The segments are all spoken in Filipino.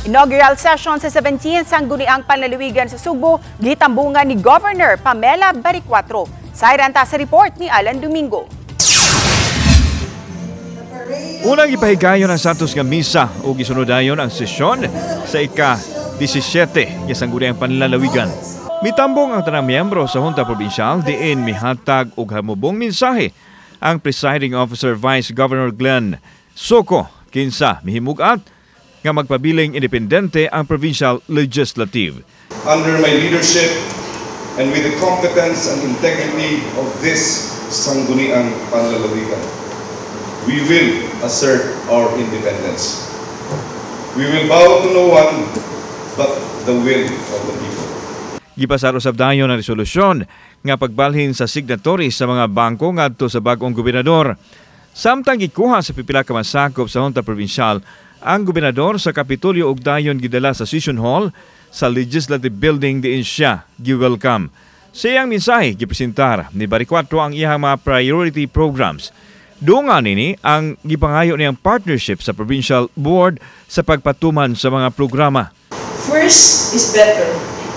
Inaugural session sa 17 sangguniang panlalawigan sa Subo, gitambungan ni Governor Pamela Baricuatro. Sayranta sa report ni Alan Domingo. Unang ipahigayon ang Santos nga misa o gisunodayon ang sesyon sa ika-17 nga sangguniang panlalawigan. Mitambong ang tanang miyembro sa Junta Provincial diin mihatag og hamubong mensahe ang Presiding Officer Vice Governor Glenn Soko kinsa mihimugat nga magpabiling independente ang Provincial Legislative. Under my leadership and with the competence and integrity of this sangguniang panlalawigan, we will assert our independence. We will bow to no one but the will of the people. Gipasar usab dayon ang resolusyon nga pagbalhin sa signatory sa mga bangko ngadto sa bag-ong gobernador. Samtang gikuha sa pipila ka masakop sa Junta Provincial, ang gobernador sa Kapitolyo ug dayon gidala sa Session Hall sa Legislative Building diin siya gi-welcome. Sa iyang mensahe gipresentar ni Baricuatro ang iyang mga priority programs. Dungan nini ang gipangayo niyang partnership sa Provincial Board sa pagpatuman sa mga programa. First is better,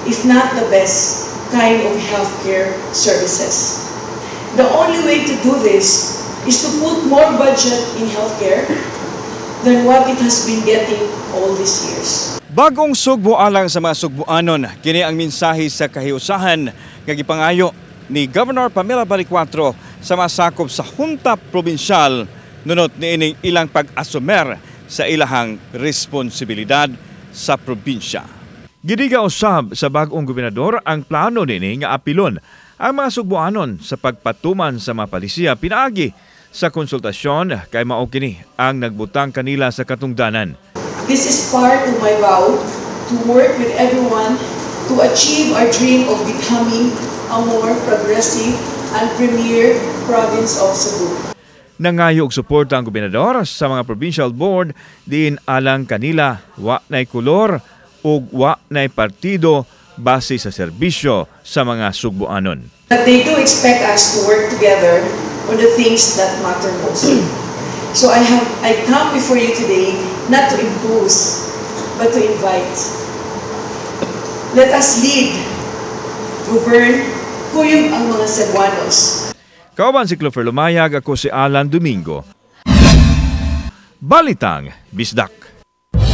if not the best, kind of healthcare services. The only way to do this is to put more budget in healthcare than what it has been getting all these years. Bagong sugbo alang sa mga sugboanon, kini ang mensahe sa kahiusahan nga gipangayo ni Governor Pamela Baricuatro sa masakop sa Junta Provincial nunot niining ilang pag-asumer sa ilahang responsibilidad sa probinsya. Gidiga usab sa bag-ong gobernador ang plano nini nga apilon ang mga sugboanon sa pagpatuman sa mga palisiya pinaagi sa konsultasyon kay mao kini ang nagbutang kanila sa katungdanan. This is part of my vow to work with everyone to achieve our dream of becoming a more progressive and premier province of Cebu. Nangayo og suporta ang gobernador sa mga provincial board diin alang kanila wa nay kolor ug wa nay partido base sa serbisyo sa mga sugboanon. But they do expect us to work together on the things that matter most. So I come before you today not to impose but to invite. Let us lead, govern, kuyog ang mga Cebuanos. Kauban si Clover Lumayag, ako si Alan Domingo. Balitang Bisdak.